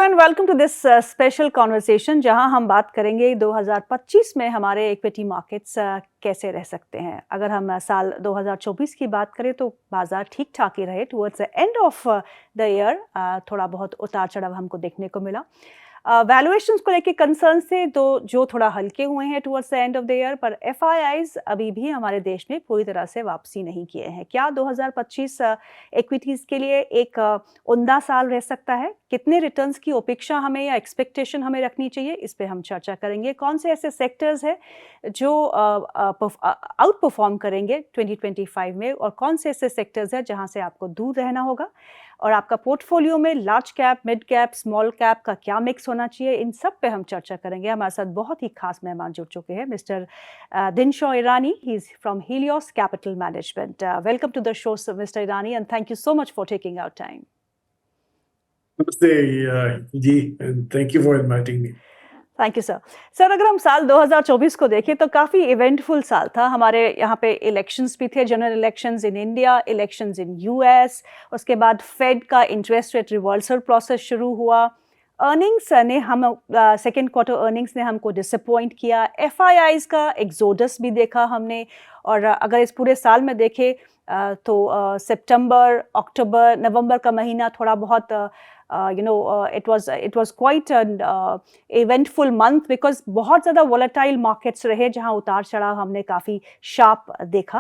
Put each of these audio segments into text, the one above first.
And welcome to this special conversation जहां हम बात करेंगे 2025 में हमारे इक्विटी मार्केट्स कैसे रह सकते हैं। अगर हम साल 2024 की बात करें तो बाजार ठीक ठाक ही रहे। Towards the end of the year थोड़ा बहुत उतार चढ़ाव हमको देखने को मिला। वैल्यूएशंस को लेके कंसर्न थे तो जो थोड़ा हल्के हुए हैं towards the end of the year, पर एफआईआईज अभी भी हमारे देश में पूरी तरह से वापसी नहीं किए हैं। क्या 2025 इक्विटीज के लिए एक उम्दा साल रह सकता है? कितने रिटर्न्स की अपेक्षा हमें या एक्सपेक्टेशन हमें रखनी चाहिए, इस पे हम चर्चा करेंगे। कौन से ऐसे सेक्टर्स हैं जो आउट परफॉर्म करेंगे 2025 में, और कौन से ऐसे सेक्टर्स हैं जहां से आपको दूर रहना होगा, और आपका पोर्टफोलियो में large cap, mid cap, small cap का क्या मिक्स होना चाहिए, इन सब पे हम चर्चा करेंगे। हमारे साथ बहुत ही खास मेहमान जुड़ चुके हैं, मिस्टर दिनशॉ ईरानी। ही is from Helios Capital Management. Welcome to the show mister Irani, and thank you so much for taking our time. नमस्ते जी, thank you for inviting me. Thank you sir. Sir, अगर हम साल 2024 को देखें तो काफ़ी इवेंटफुल साल था। हमारे यहाँ पे इलेक्शंस भी थे, general elections in India, elections in US, उसके बाद फेड का इंटरेस्ट रेट रिवर्सल प्रोसेस शुरू हुआ। अर्निंग्स ने हम सेकेंड क्वार्टर अर्निंग्स ने हमको डिसअपॉइंट किया। एफआईआईज का एक्सोडस भी देखा हमने। और अगर इस पूरे साल में देखें तो सितंबर, अक्टूबर, नवंबर का महीना थोड़ा बहुत it was quite an eventful month because बहुत ज़्यादा volatile markets रहे, जहाँ उतार चढ़ाव हमने काफ़ी शार्प देखा।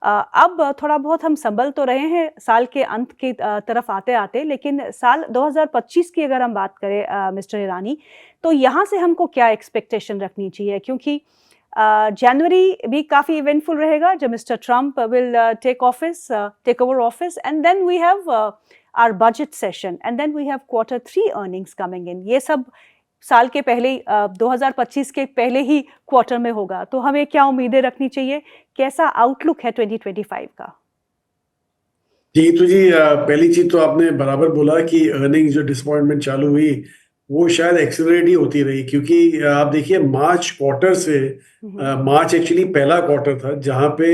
अब थोड़ा बहुत हम संभल तो रहे हैं साल के अंत की तरफ आते आते, लेकिन साल 2025 की अगर हम बात करें मिस्टर ईरानी, तो यहाँ से हमको क्या एक्सपेक्टेशन रखनी चाहिए? क्योंकि जनवरी भी काफ़ी इवेंटफुल रहेगा जब mister Trump will take over office, and then we have our budget session, and then we have quarter 3 earnings coming in. ये सब साल के पहले 2025 के पहले ही क्वार्टर में होगा, तो हमें क्या उम्मीदें रखनी चाहिए? कैसा आउटलुक है 2025 का? जी तो जी, पहली चीज तो आपने बराबर बोला कि अर्निंग जो डिसअपॉइंटमेंट चालू हुई वो शायद एक्सेलरेट ही होती रही, क्योंकि आप देखिए मार्च क्वार्टर से मार्च एक्चुअली पहला क्वार्टर था जहां पे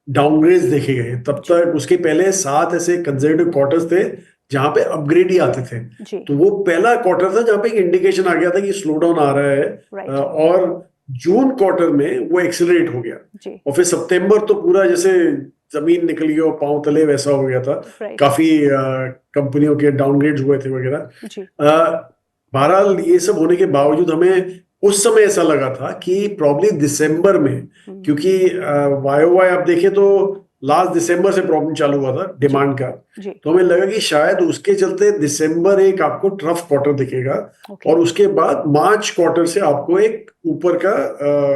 डाउनग्रेड्स देखे गए। तब तक उसके पहले 7 ऐसे कंजर्वेटिव क्वार्टर्स थे जहां पे अपग्रेड ही आते थे। तो वो पहला क्वार्टर था जहां पे एक इंडिकेशन आ गया था कि स्लो डाउन आ रहा है, और जून क्वार्टर में वो एक्सेलरेट हो गया। और फिर सितंबर तो पूरा जैसे जमीन निकल गई और पांव तले वैसा हो गया था। काफी कंपनियों के डाउनग्रेड्स हुए थे वगैरह। बहरहाल ये सब होने के बावजूद हमें उस समय ऐसा लगा था कि प्रॉब्ली दिसंबर में, क्योंकि वाई आप देखें तो लास्ट दिसंबर से प्रॉब्लम चालू हुआ था डिमांड का, तो हमें लगा कि शायद उसके चलते दिसंबर एक आपको ट्रफ क्वार्टर दिखेगा, और उसके बाद मार्च क्वार्टर से आपको एक ऊपर का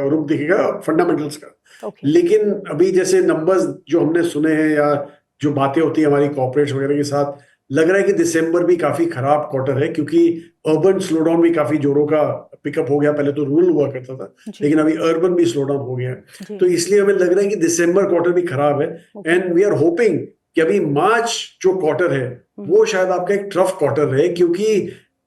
रुख दिखेगा फंडामेंटल्स का। लेकिन अभी जैसे नंबर्स जो हमने सुने हैं या जो बातें होती है हमारी कॉर्पोरेट्स वगैरह के साथ, लग रहा है कि दिसंबर भी काफी खराब क्वार्टर है, क्योंकि अर्बन स्लोडाउन भी काफी जोरों का पिकअप हो गया। पहले तो रूरल हुआ करता था, लेकिन अभी अर्बन भी स्लो डाउन हो गया है। तो इसलिए हमें लग रहा है कि दिसंबर क्वार्टर भी खराब है, एंड वी आर होपिंग कि अभी मार्च जो क्वार्टर है वो शायद आपका एक ट्रफ क्वार्टर रहे, क्योंकि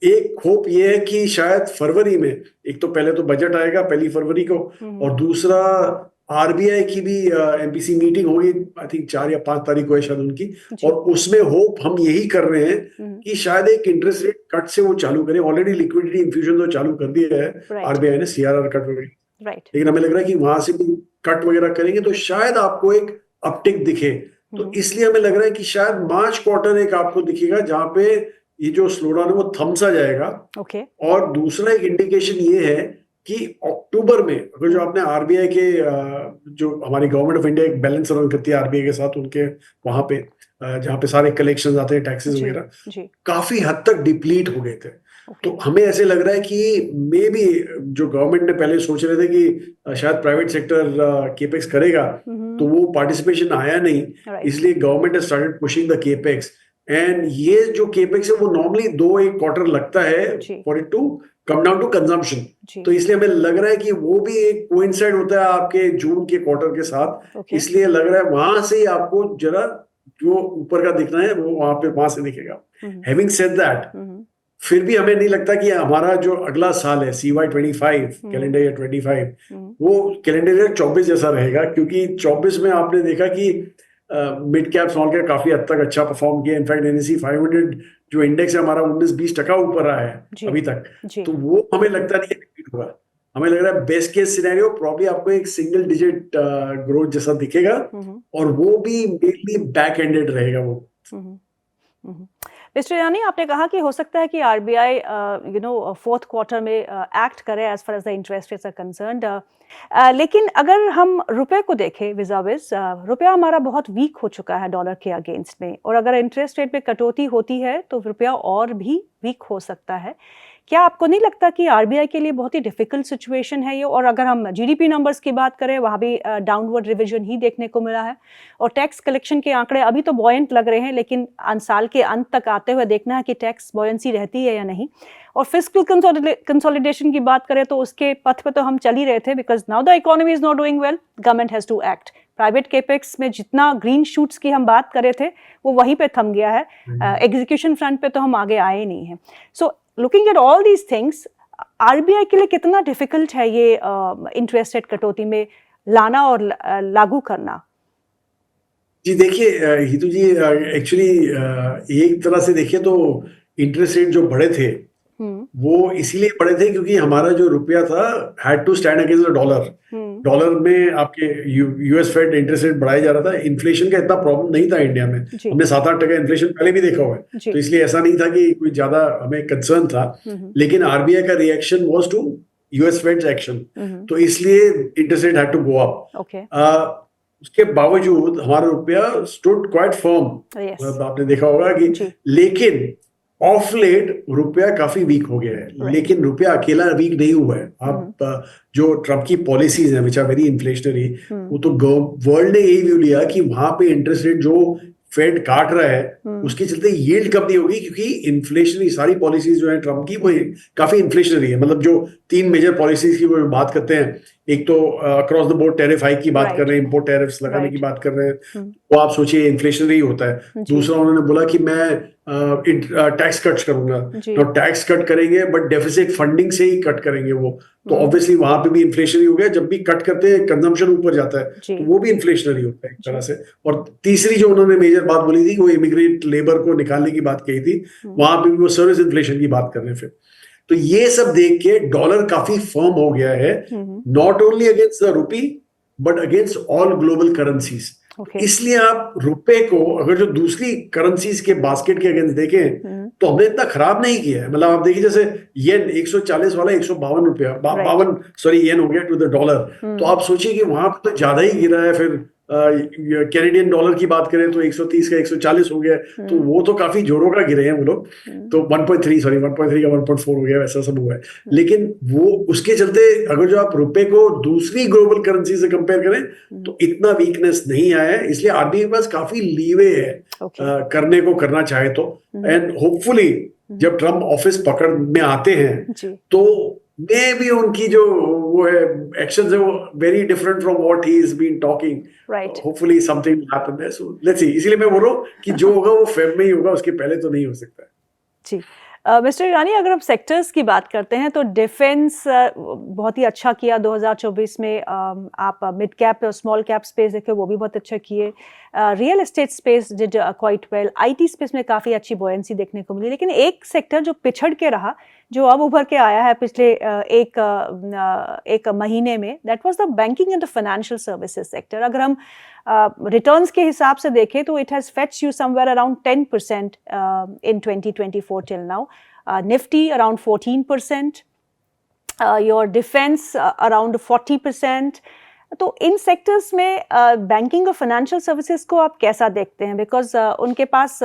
एक होप ये है कि शायद फरवरी में, एक तो पहले तो बजट आएगा 1 फरवरी को, और दूसरा आरबीआई की भी एमपीसी मीटिंग होगी, आई थिंक 4 या 5 तारीख को है शायद उनकी, और उसमें होप हम यही कर रहे हैं कि शायद एक इंटरेस्ट रेट कट से वो चालू करें। ऑलरेडी लिक्विडिटी इन्फ्यूजन तो चालू कर दिया है आरबीआई ने, सीआरआर कट वगैरह, लेकिन हमें लग रहा है कि वहां से भी कट वगैरह करेंगे तो शायद आपको एक अपटिक दिखे। तो इसलिए हमें लग रहा है कि शायद मार्च क्वार्टर एक आपको दिखेगा जहां पे ये जो स्लोडाउन है वो थम सा जाएगा। और दूसरा एक इंडिकेशन ये है कि अक्टूबर में अगर जो आपने आरबीआई के जो हमारी गवर्नमेंट ऑफ इंडिया एक बैलेंस रन करती है आरबीआई के साथ, उनके वहां पे जहां पे सारे कलेक्शन आते हैं, टैक्सेस वगैरह काफी हद तक डिप्लीट हो गए थे। तो हमें ऐसे लग रहा है कि मे बी जो गवर्नमेंट ने पहले सोच रहे थे कि शायद प्राइवेट सेक्टर केपेक्स करेगा, तो वो पार्टिसिपेशन आया नहीं, इसलिए government has started pushing the capex. And ये जो केपेक्स है वो नॉर्मली 2-1 क्वार्टर लगता है for it to come down to consumption. तो इसलिए हमें लग रहा है कि वो भी एक कोइंसाइड होता है आपके जून के क्वार्टर के साथ। इसलिए लग रहा है वहां से ही आपको जरा जो ऊपर का दिखना है वो वहां से दिखेगा। हैविंग सेड दैट, फिर भी हमें नहीं लगता कि हमारा जो अगला साल है CY25 कैलेंडर ईयर 25 वो कैलेंडर ईयर 24 जैसा रहेगा, क्योंकि 24 में आपने देखा कि मिड कैप स्मॉल कैप काफी हद तक अच्छा परफॉर्म किया। इनफैक्ट NSE 500 जो इंडेक्स है हमारा 19-20% ऊपर आया है जी अभी तक, जी तो वो हमें लगता नहीं है रिपीट होगा। हमें लग रहा है बेस्ट केस सिनेरियो प्रॉब्ली आपको एक सिंगल डिजिट ग्रोथ जैसा दिखेगा, हम्म और वो भी मेनली बैक एंडेड रहेगा वो। हम्म मिस्टर ईरानी, आपने कहा कि हो सकता है कि आरबीआई फोर्थ क्वार्टर में एक्ट करे as far as the interest rates are concerned, लेकिन अगर हम रुपए को देखें विज़ाविज़, रुपया हमारा बहुत वीक हो चुका है डॉलर के अगेंस्ट में, और अगर इंटरेस्ट रेट में कटौती होती है तो रुपया और भी वीक हो सकता है। क्या आपको नहीं लगता कि आरबीआई के लिए बहुत ही डिफिकल्ट सिचुएशन है ये? और अगर हम जीडीपी नंबर्स की बात करें, वहाँ भी डाउनवर्ड रिविजन ही देखने को मिला है, और टैक्स कलेक्शन के आंकड़े अभी तो बॉयंट लग रहे हैं, लेकिन साल के अंत तक आते हुए देखना है कि टैक्स बॉयंसी रहती है या नहीं। और फिस्कल कंसोलिडेशन की बात करें तो उसके पथ पे तो हम चल ही रहे थे, because now the economy is not doing well, government has to act. Private capex में जितना ग्रीन शूट्स की हम बात कर रहे थे वो वहीं पे थम गया है, एग्जीक्यूशन फ्रंट पे तो हम आगे आए नहीं हैं। So looking at all these things, RBI के लिए कितना डिफिकल्ट है ये इंटरेस्ट रेट कटौती में लाना और लागू करना? जी देखिए हितू जी, एक्चुअली एक तरह से देखिए तो इंटरेस्ट रेट जो बढ़े थे वो इसीलिए बढ़े थे क्योंकि हमारा जो रुपया था had to stand against the dollar. Dollar में आपके यूएस फेड इंटरेस्ट रेट बढ़ाया जा रहा था। इन्फ्लेशन का इतना प्रॉब्लम नहीं था इंडिया में, जी हमने 7-8% इन्फ्लेशन पहले भी देखा हुआ है, जी तो इसलिए ऐसा नहीं था कि कोई ज्यादा हमें कंसर्न था। लेकिन आरबीआई का reaction was to US Fed action, तो इसलिए interest rate had to go up. Okay उसके बावजूद हमारा रुपया स्टूड क्वाइट फर्म, यस आपने देखा होगा कि, जी लेकिन ऑफ लेट रुपया काफी वीक हो गया है। Right. लेकिन रुपया अकेला वीक नहीं हुआ है। आप जो ट्रम्प की पॉलिसीज हैं विच आर वेरी इन्फ्लेशनरी, वो तो वर्ल्ड ने यही व्यू लिया कि वहां पे इंटरेस्ट रेट जो फेड काट रहा है उसके चलते यील्ड कम नहीं होगी, क्योंकि इन्फ्लेशनरी सारी पॉलिसीज जो है ट्रम्प की वो काफी इन्फ्लेशनरी है। मतलब जो 3 मेजर पॉलिसीज की वो बात करते हैं, एक तो across the board tariff hike की बात कर रहे हैं, इंपोर्ट टैरिफ्स लगाने की बात कर रहे हैं, वो आप सोचिए इन्फ्लेशनरी होता है। दूसरा उन्होंने बोला कि मैं टैक्स कट करूंगा, तो टैक्स कट करेंगे बट डेफिसिट फंडिंग से ही कट करेंगे वो, तो ऑब्वियसली वहां पे भी इन्फ्लेशनरी हो गया। जब भी कट करते हैं कंजम्पशन ऊपर जाता है, तो वो भी इन्फ्लेशनरी होता है एक तरह से। और तीसरी जो उन्होंने मेजर बात बोली थी वो इमिग्रेंट लेबर को निकालने की बात कही थी, वहां पे भी वो सर्विस इन्फ्लेशन की बात कर रहे थे। तो ये सब देख के डॉलर काफी फर्म हो गया है, not only against the rupee but against all global currencies. इसलिए आप रुपए को अगर जो दूसरी करेंसीज के बास्केट के अगेंस्ट देखें तो हमने इतना खराब नहीं किया है। मतलब आप देखिए जैसे येन 140 वाला 152 रुपया 52 सॉरी येन हो गया टू द डॉलर, तो आप सोचिए कि वहां पर तो ज्यादा ही गिरा है। फिर कैनेडियन डॉलर की बात करें तो 130 का 140 हो गया, तो वो तो काफी जोरों का गिरे हैं वो लोग। तो 1.3 का 1.4 हो गया, वैसा सब हुआ है। लेकिन वो उसके चलते अगर जो आप रुपए को दूसरी ग्लोबल करेंसी से कंपेयर करें तो इतना वीकनेस नहीं आया है। इसलिए आरबीआई के पास काफी लीवे है करने को, करना चाहे तो। एंड होपफुली जब ट्रम्प ऑफिस पकड़ में आते हैं तो मे भी उनकी जो वो है एक्शंस है वो very different from what he is been talking, right. Hopefully something will happen there, so let's see. इसीलिए मैं बोल रहा हूँ कि जो होगा वो फेब में ही होगा, उसके पहले तो नहीं हो सकता। जी मिस्टर ईरानी, अगर हम सेक्टर्स की बात करते हैं तो डिफेंस बहुत ही अच्छा किया 2024 में। आप मिड कैप और स्मॉल कैप स्पेस देखे वो भी बहुत अच्छा किए। Real estate space did quite well. IT space में काफ़ी अच्छी बॉयंसी देखने को मिली। लेकिन एक सेक्टर जो पिछड़ के रहा, जो अब उभर के आया है पिछले एक महीने में, that was the banking and the financial services sector. अगर हम रिटर्न्स के हिसाब से देखें तो it has fetched you somewhere around 10% in 2024 till now. Nifty around 14%, your defence around 40%। तो इन सेक्टर्स में बैंकिंग और फाइनेंशियल सर्विसेज को आप कैसा देखते हैं? बिकॉज उनके पास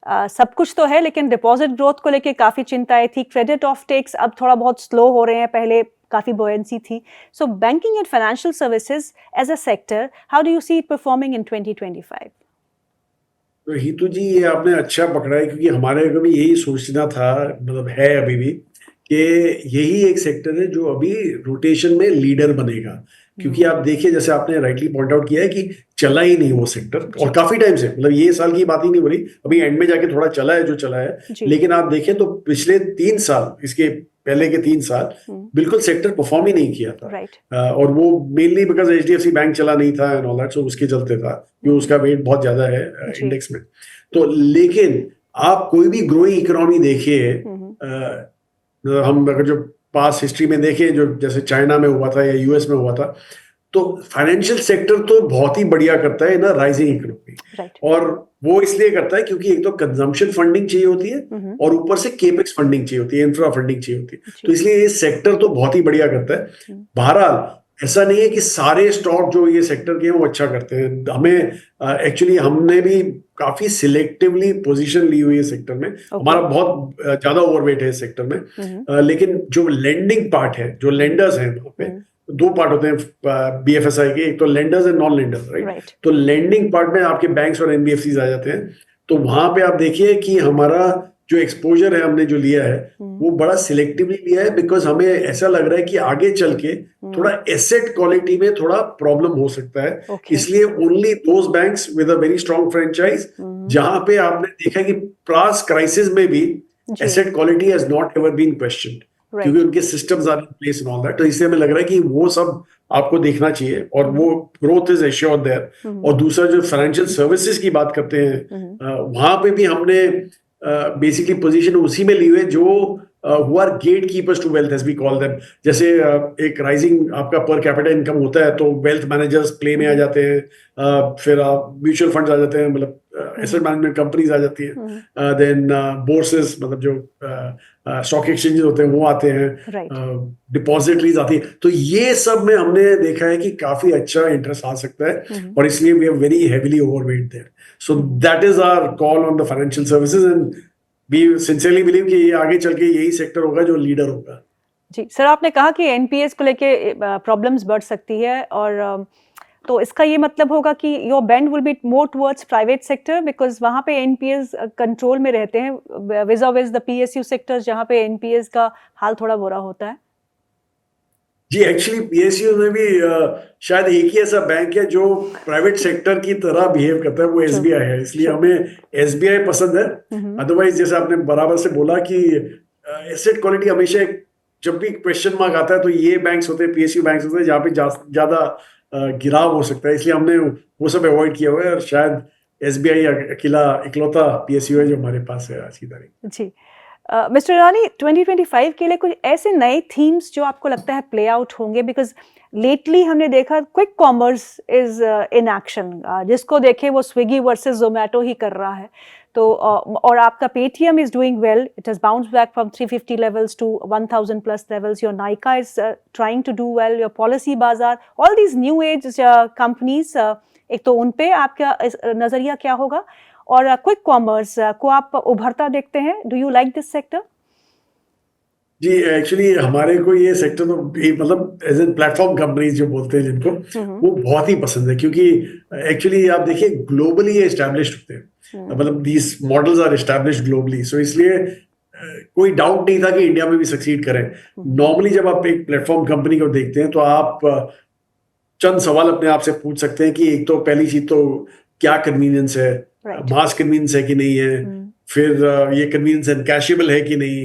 सब कुछ तो है, लेकिन डिपॉजिट ग्रोथ को लेके काफ़ी चिंताएं थी। क्रेडिट ऑफ टेक्स अब थोड़ा बहुत स्लो हो रहे हैं, पहले काफ़ी बॉयंसी थी। So banking and financial services as a sector, how do you see it performing in 2025? तो हितू जी ये आपने अच्छा पकड़ा है, क्योंकि हमारे को भी यही सोचना था, मतलब है अभी भी, कि यही एक सेक्टर है जो अभी रोटेशन में लीडर बनेगा। क्योंकि आप देखिए जैसे आपने राइटली पॉइंट आउट किया है कि चला ही नहीं वो सेक्टर, और काफी टाइम से, मतलब ये साल की बात ही नहीं हो रही, अभी एंड में जाके थोड़ा चला है जो चला है। लेकिन आप देखें तो पिछले 3 साल, इसके पहले के 3 साल बिल्कुल सेक्टर परफॉर्म ही नहीं किया था। और वो मेनली बिकॉज एचडीएफसी बैंक चला नहीं था एंड ऑल दैट, सो उसके चलते था, क्योंकि उसका वेट बहुत ज्यादा है इंडेक्स में। तो लेकिन आप कोई भी ग्रोइंग इकोनॉमी देखिए, हम अगर जो पास्ट हिस्ट्री में देखें, जो जैसे चाइना में हुआ था या यूएस में हुआ था, तो फाइनेंशियल सेक्टर तो बहुत ही बढ़िया करता है ना राइजिंग इकोनॉमी। राइट। और वो इसलिए करता है क्योंकि एक तो कंजम्पशन फंडिंग चाहिए होती है और ऊपर से केपेक्स फंडिंग चाहिए होती है, इंफ्रा फंडिंग चाहिए होती है, तो इसलिए ये सेक्टर तो बहुत ही बढ़िया करता है। बहरहाल ऐसा नहीं है कि सारे स्टॉक जो ये सेक्टर के हैं वो अच्छा करते हैं। हमें एक्चुअली हमने भी काफी सिलेक्टिवली पोजीशन ली हुई है सेक्टर में। हमारा बहुत ज्यादा ओवरवेट है इस सेक्टर में। लेकिन जो लेंडिंग पार्ट है, जो लेंडर्स हैं वहाँ पे दो पार्ट होते हैं बीएफएसआई के, एक तो lenders and non lenders, right. तो लेंडिंग पार्ट में आपके बैंक्स और एनबीएफसीज आ जाते हैं। तो वहां पे आप देखिए कि हमारा जो एक्सपोजर है हमने जो लिया है वो बड़ा सिलेक्टिवली लिया है, बिकॉज हमें ऐसा लग रहा है कि आगे चल के थोड़ा एसेट क्वालिटी में थोड़ा प्रॉब्लम हो सकता है। इसलिए only those banks with a very strong franchise, जहां पे आपने देखा कि पास्ट क्राइसिस में भी asset quality has not ever been questioned, क्योंकि उनके systems are in place and all that. तो इसलिए हमें लग रहा है कि वो सब आपको देखना चाहिए और वो ग्रोथ इज एश्योर्ड देयर। और दूसरा जो फाइनेंशियल सर्विसेज की बात करते हैं, वहां पे भी हमने बेसिकली पोजीशन उसी में ली हुई है जो who are gatekeepers to wealth as we call them। जैसे एक राइजिंग आपका पर कैपिटा इनकम होता है तो वेल्थ मैनेजर्स प्ले में आ जाते हैं, फिर म्यूचुअल फंड्स आ जाते हैं, मतलब एसेट मैनेजमेंट कंपनीज आ जाती हैं, देन बोर्सेस मतलब जो स्टॉक एक्सचेंजेस होते हैं वो आते हैं, डिपॉजिटरीज आती है। तो ये सब में हमने देखा है कि काफी अच्छा इंटरेस्ट आ सकता है और इसलिए we are very heavily overweight there. So that is our call on the financial services and we sincerely believe कि ये आगे चल के यही सेक्टर होगा जो लीडर होगा। जी सर, आपने कहा कि एनपीएस को लेके प्रॉब्लम्स बढ़ सकती है, और तो इसका ये मतलब होगा कि your bend will be more towards private sector, because वहाँ पे एनपीएस कंट्रोल में रहते हैं विज़ द पीएसयू सेक्टर जहाँ पे एनपीएस का हाल थोड़ा बुरा होता है। जी एक्चुअली पीएसयू में भी शायद एक ही ऐसा बैंक है जो प्राइवेट सेक्टर की तरह बिहेव करता है, वो एसबीआई है। इसलिए हमें एसबीआई पसंद है। अदरवाइज जैसे आपने बराबर से बोला कि एसेट क्वालिटी हमेशा जब भी क्वेश्चन मार्क आता है तो ये बैंक्स होते हैं, पीएसयू बैंक्स होते हैं जहाँ पे ज्यादा गिराव हो सकता है, इसलिए हमने वो सब अवॉइड किया हुआ है। और शायद एसबीआई अकेला इकलौता पीएसयू है जो हमारे पास है आज की तारीख। जी मिस्टर ईरानी, 2025 के लिए कुछ ऐसे नए थीम्स जो आपको लगता है प्ले आउट होंगे, बिकॉज लेटली हमने देखा quick commerce is in action, जिसको देखे वो स्विगी वर्सेस जोमेटो ही कर रहा है। तो और आपका Paytm is doing well, it has bounced back from 350 levels to 1000 plus levels, your Nykaa is trying to do well, your policy Bazaar, all these new age companies, एक तो उन पे आपका नजरिया क्या होगा, और क्विक कॉमर्स को आप उभरता देखते हैं? Do you like this sector? जी एक्चुअली हमारे को ये सेक्टर तो मतलब एज ए प्लेटफॉर्म कंपनीज जो बोलते हैं जिनको, वो बहुत ही पसंद है, क्योंकि एक्चुअली आप देखिए ग्लोबली ये एस्टैब्लिश्ड होते हैं, मतलब these models are established globally. So इसलिए कोई डाउट नहीं था कि इंडिया में भी सक्सीड करें। नॉर्मली जब आप एक प्लेटफॉर्म कंपनी को देखते हैं तो आप चंद सवाल अपने आप से पूछ सकते हैं कि एक तो पहली चीज तो क्या कन्वीनियंस है, मास कन्वीनियंस है कि नहीं है, फिर ये कन्वीनियंस एनकैशेबल है कि नहीं,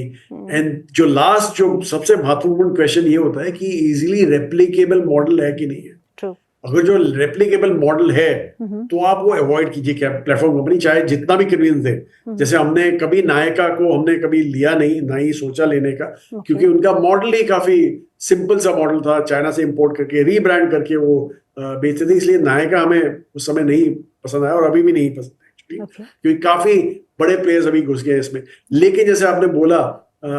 एंड जो लास्ट जो सबसे महत्वपूर्ण क्वेश्चन ये होता है कि इजीली रेप्लिकेबल मॉडल है कि नहीं है। अगर जो रेप्लिकेबल मॉडल है तो आप वो अवॉइड कीजिए, क्या प्लेटफॉर्म कंपनी चाहे जितना भी कन्वीनियंस दे। जैसे हमने कभी नायका को हमने कभी लिया नहीं, ना ही सोचा लेने का, क्योंकि उनका मॉडल ही काफी सिंपल सा मॉडल था, चाइना से इंपोर्ट करके रीब्रांड करके वो बेचते थे। इसलिए नायका हमें उस समय नहीं पसंद आया और अभी भी नहीं पसंद है एक्चुअली, क्योंकि काफी बड़े प्लेयर्स अभी घुस गए इसमें। लेकिन जैसे आपने बोला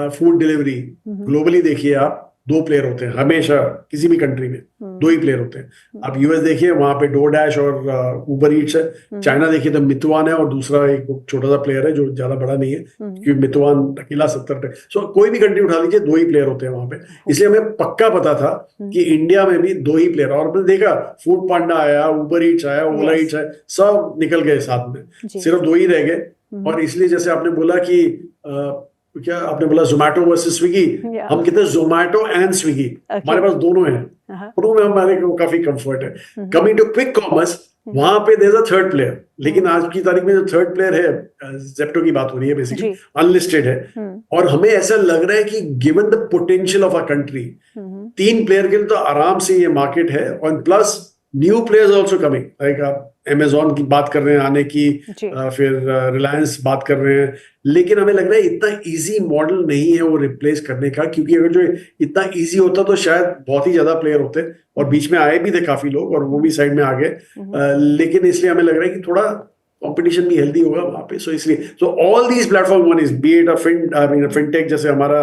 फूड डिलीवरी, ग्लोबली देखिए आप दो प्लेयर होते हैं हमेशा, किसी भी कंट्री में दो ही प्लेयर होते हैं। आप यूएस देखिए वहां पे डोरडैश और उबर ईट्स है, चाइना देखिए तो मितुआन है और दूसरा एक छोटा सा प्लेयर है जो ज्यादा बड़ा नहीं है, क्योंकि मितुआन अकेला 70। सो कोई भी कंट्री उठा लीजिए दो ही प्लेयर होते हैं वहां पे। इसलिए हमें पक्का पता था कि इंडिया में भी दो ही प्लेयर, और हमने देखा फूड पांडा आया, उबर ईट्स आया, ओला ईट्स आया, सब निकल गए साथ में, सिर्फ दो ही रह गए। और इसलिए जैसे आपने बोला कि क्या आपने बोला जोमेटो वर्सेस स्विगी, हम कहते हैं जोमेटो एंड स्विगी, हमारे पास दोनों हैं, दोनों में हमारे को काफी कंफर्ट है। कमिंग टू क्विक कॉमर्स, वहां पे there is a third player, लेकिन आज की तारीख में जो थर्ड प्लेयर है, जेप्टो की बात हो रही है, बेसिकली अनलिस्टेड है। और हमें ऐसा लग रहा है कि given the potential of a country, तीन प्लेयर के लिए तो आराम से ये मार्केट है। और plus new players also coming, like आप अमेजोन की बात कर रहे हैं आने की, जी। फिर रिलायंस बात कर रहे हैं, लेकिन हमें लग रहा है इतना इजी मॉडल नहीं है वो रिप्लेस करने का, क्योंकि अगर जो इतना इजी होता तो शायद बहुत ही ज्यादा प्लेयर होते, और बीच में आए भी थे काफी लोग और वो भी साइड में आ गए, लेकिन इसलिए हमें लग रहा है कि थोड़ा कंपटीशन भी हेल्दी होगा वहां पे। सो इसलिए so all these platform, one is B it I mean fintech, जैसे हमारा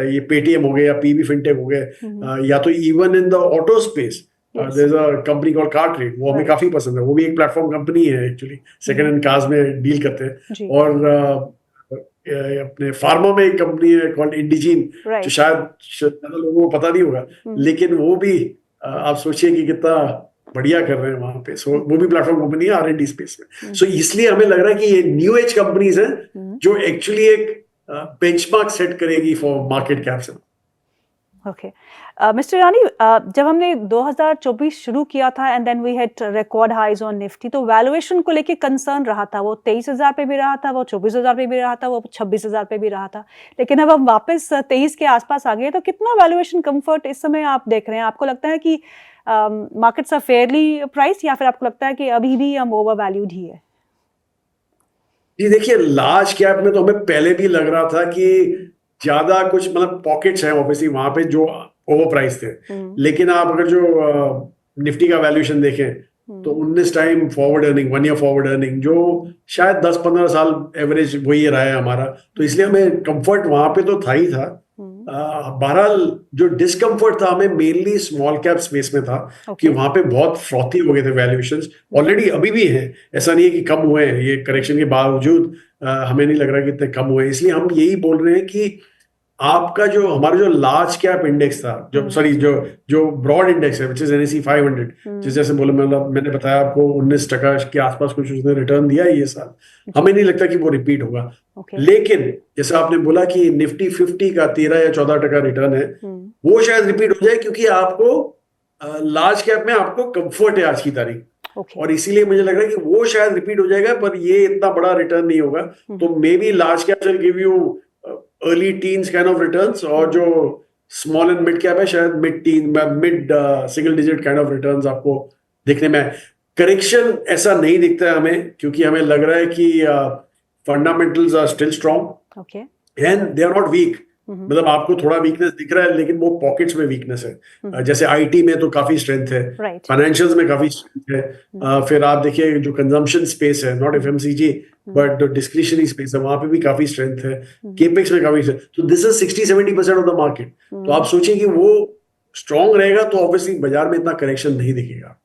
ये पेटीएम हो गया या पीबी फिनटेक हो गया, या तो even in the auto space there is a company called car trade, वो हमें काफी पसंद है, वो भी एक प्लेटफॉर्म कंपनी है एक्चुअली, सेकंड हैंड कार्स में डील करते हैं। और अपने फार्मा में एक कंपनी है कॉल्ड इंडिजीन, जो शायद ज्यादा लोगों को पता नहीं होगा, लेकिन वो भी आप सोचिए कि कितना बढ़िया कर रहे हैं वहां पे। सो वो भी प्लेटफॉर्म कंपनी है R&D स्पेस में। सो इसलिए हमें लग रहा है कि ये न्यू एज कंपनीज हैं जो एक्चुअली एक बेंचमार्क सेट करेगी for market caps. Okay mister Irani, जब हमने 2024 शुरू किया था and then we had record highs on Nifty, तो वैल्यूएशन को लेके कंसर्न रहा था, वो 23,000 पे भी रहा था, वो 24,000 पे भी रहा था, वो 26,000 पे भी रहा था, लेकिन अब हम वापस 23 के आसपास आ गए, तो कितना वैल्यूएशन कंफर्ट इस समय आप देख रहे हैं? आपको लगता है कि मार्केट्स आर फेयरली प्राइस, या फिर आपको लगता है कि अभी भी हम ओवर वैल्यूड ही है? जी देखिए, लार्ज कैप में तो हमें पहले भी लग रहा था कि ज्यादा कुछ मतलब पॉकेट्स हैं ऑब्वियसली वहां पे जो ओवर प्राइस थे, लेकिन आप अगर जो निफ्टी का वैल्यूएशन देखें तो 19 time forward earning, 1 year forward earning, जो शायद 10-15 साल एवरेज वही रहा है हमारा, तो इसलिए हमें कंफर्ट वहां पे तो था ही था। बहरहाल जो डिस्कम्फर्ट था हमें मेनली स्मॉल कैप स्पेस में था, कि वहां पे बहुत फ्रॉथी हो गए थे वैल्यूएशंस, ऑलरेडी अभी भी हैं, ऐसा नहीं है कि कम हुए हैं, ये करेक्शन के बावजूद हमें नहीं लग रहा कि इतने कम हुए हैं। इसलिए हम यही बोल रहे हैं कि आपका जो हमारा जो लार्ज कैप इंडेक्स था, जो सॉरी जो ब्रॉड इंडेक्स है, विच इज NSE 500, जैसे बोले मतलब मैंने बताया आपको 19% के आसपास कुछ उसने रिटर्न दिया है ये साल, हमें नहीं लगता कि वो रिपीट होगा। लेकिन जैसे आपने बोला कि निफ्टी 50 का 13 या 14% रिटर्न है, वो शायद रिपीट हो जाए, क्योंकि आपको लार्ज कैप में आपको कंफर्ट है आज की तारीख, और इसीलिए मुझे लग रहा है कि वो शायद रिपीट हो जाएगा, पर ये इतना बड़ा रिटर्न नहीं होगा। तो may be large cap will give you early teens kind of returns, और जो स्मॉल एंड मिड कैप है शायद mid single digit kind of returns आपको देखने में। करेक्शन ऐसा नहीं दिखता है हमें, क्योंकि हमें लग रहा है कि fundamentals are still strong and they are not weak. मतलब आपको थोड़ा वीकनेस दिख रहा है, लेकिन वो पॉकेट्स में वीकनेस है। जैसे आईटी में तो काफी स्ट्रेंथ है, फाइनेंशियल्स में काफी स्ट्रेंथ है, फिर आप देखिए जो कंजम्पशन स्पेस है, not FMCG but discretionary space है, वहां पे भी काफी स्ट्रेंथ है, केपेक्स में काफी स्ट्रेंथ, तो this is 60-70% of the market. तो आप सोचिए कि वो स्ट्रॉन्ग रहेगा तो ऑब्वियसली बाजार में इतना करेक्शन नहीं दिखेगा।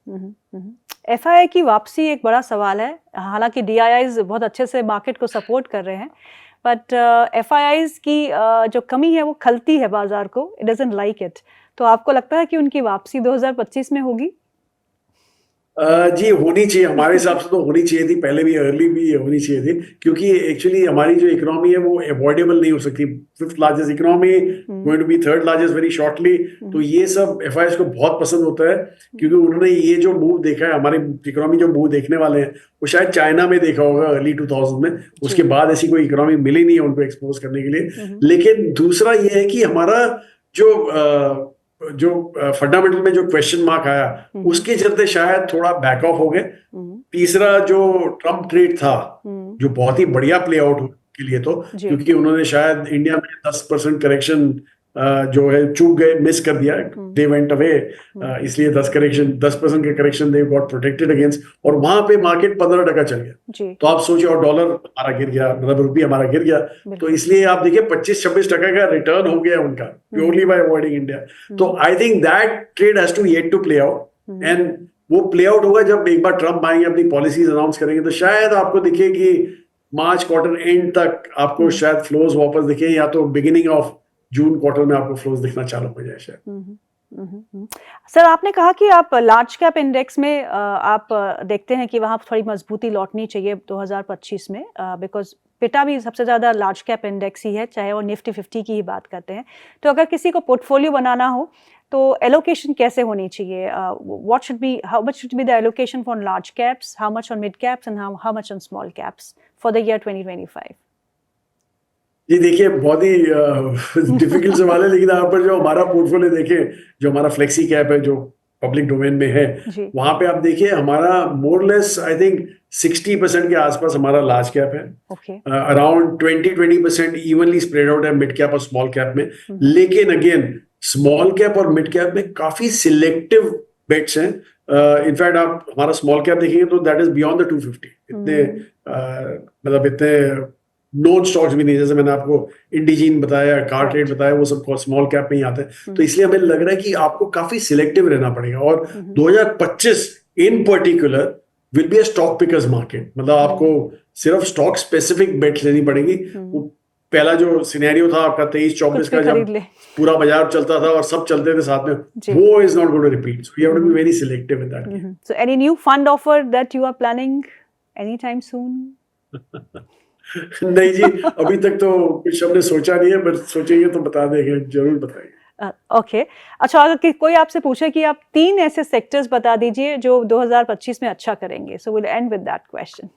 FII की वापसी एक बड़ा सवाल है, हालांकि DIIs बहुत अच्छे से मार्केट को सपोर्ट कर रहे हैं, बट FIIs की जो कमी है वो खलती है बाजार को, इट डजंट लाइक इट। तो आपको लगता है कि उनकी वापसी 2025 में होगी? जी होनी चाहिए, हमारे हिसाब से तो होनी चाहिए थी, पहले भी अर्ली भी होनी चाहिए थी, क्योंकि एक्चुअली हमारी जो इकोनॉमी है वो अवॉइडेबल नहीं हो सकती। 5th largest economy going to be 3rd largest very shortly, तो ये सब FIIs को बहुत पसंद होता है, क्योंकि उन्होंने ये जो मूव देखा है, हमारी इकोनॉमी जो मूव देखने वाले हैं वो शायद चाइना में देखा होगा अर्ली 2000 में, उसके बाद ऐसी कोई इकोनॉमी मिली नहीं है उनको एक्सपोज करने के लिए। लेकिन दूसरा ये है कि हमारा जो फंडामेंटल में जो क्वेश्चन मार्क आया, उसके चलते शायद थोड़ा बैक ऑफ हो गए। तीसरा जो ट्रम्प ट्रेड था, जो बहुत ही बढ़िया प्ले आउट के लिए, तो क्योंकि उन्होंने शायद इंडिया में 10% करेक्शन जो है चूक गए, मिस कर दिया, दे वेंट अवे, इसलिए 10% के correction they got protected against, और वहां पे मार्केट 15% चल गया। तो आप सोचिए, और डॉलर हमारा गिर गया, मतलब रुपया हमारा गिर गया, तो इसलिए आप देखिए 25-26% का रिटर्न हो गया उनका, प्योरली बाय अवॉइडिंग इंडिया। तो I think that trade has to yet to play out, and वो प्ले आउट होगा जब एक बार ट्रम्प आएंगे, अपनी पॉलिसीज अनाउंस करेंगे, तो शायद आपको दिखे कि मार्च क्वार्टर एंड तक आपको शायद फ्लोज वापस दिखे, या तो बिगिनिंग ऑफ जून क्वार्टर में आपको फ्लोज दिखना चालू हो जाए शायद। सर, आपने कहा कि आप लार्ज कैप इंडेक्स में आप देखते हैं कि वहां थोड़ी मजबूती लौटनी चाहिए 2025 में, बिकॉज पिटा भी सबसे ज्यादा लार्ज कैप इंडेक्स ही है, चाहे वो निफ्टी 50 की ही बात करते हैं। तो अगर किसी को पोर्टफोलियो बनाना हो तो एलोकेशन कैसे होनी चाहिए? What should be, how much should be the allocation for large caps, how much on mid caps and how much on small caps for the year 2025? ये देखिए, बहुत ही डिफिकल्ट सवाल है, लेकिन यहाँ पर जो हमारा पोर्टफोलियो देखें, जो हमारा फ्लेक्सी कैप है, जो पब्लिक डोमेन में है, जी वहां पे आप देखिए हमारा मोरलेस आई थिंक 60% के आसपास हमारा लार्ज कैप है, okay around 20% evenly spread out है मिड कैप और स्मॉल कैप में। लेकिन अगेन स्मॉल कैप और मिड कैप में काफी सिलेक्टिव बेट्स हैं। इनफैक्ट आप हमारा स्मॉल कैप देखेंगे तो दैट इज बियॉन्ड द 250, इतने मतलब इतने नोन स्टॉक्स भी नहीं, जैसे मैंने आपको इंडिजीन बताया, कार्टरेट बताया, वो सब स्मॉल कैप में ही आते हैं। तो इसलिए हमें लग रहा है कि आपको काफी सिलेक्टिव रहना पड़ेगा, और 2025 इन particular will be a stock pickers market. मतलब आपको सिर्फ स्टॉक स्पेसिफिक बेट्स लेनी पड़ेगी। वो पहला जो सिनेरियो था आपका 23-24 का, जब पूरा बाजार चलता था और सब चलते थे साथ में, वो is not going to repeat, so you have to be very selective in that game. So any new fund offer that you are planning any time soon? नहीं जी, अभी तक तो कुछ हमने सोचा नहीं है, बट सोचेंगे तो बता देंगे, जरूर बताएंगे। ओके अच्छा, अगर कोई आपसे पूछे कि आप 3 ऐसे सेक्टर्स बता दीजिए जो 2025 में अच्छा करेंगे, so will and with that question.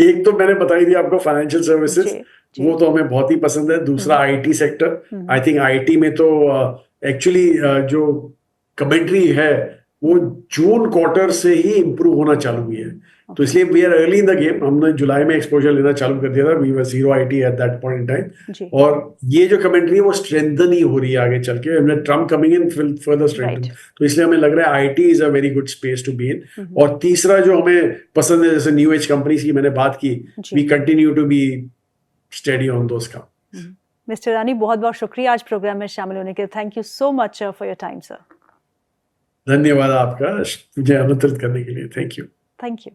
एक तो मैंने बताई थी आपको, फाइनेंशियल सर्विसेज, वो तो हमें बहुत ही पसंद है। दूसरा IT sector, I think IT में तो एक्चुअली जो कमेंट्री है वो जून क्वार्टर से ही इंप्रूव होना चालू हुई है, तो इसलिए we are early in the game. हमने जुलाई में एक्सपोजर लेना चालू कर दिया था, we were zero IT at that point in time, और ये जो कमेंट्री है वो स्ट्रेंथन ही हो रही है आगे चल के, Trump coming in will further strengthen, तो इसलिए हमें लग रहा है IT is a very good space to be in. और तीसरा जो हमें पसंद है, जैसे न्यू एज कंपनीज की मैंने बात की, we continue to be steady on those counts. Mister Rani, बहुत बहुत शुक्रिया आज प्रोग्राम में शामिल होने के लिए। Thank you so much for your time sir. धन्यवाद आपका मुझे आमंत्रित करने के लिए। Thank you. Thank you.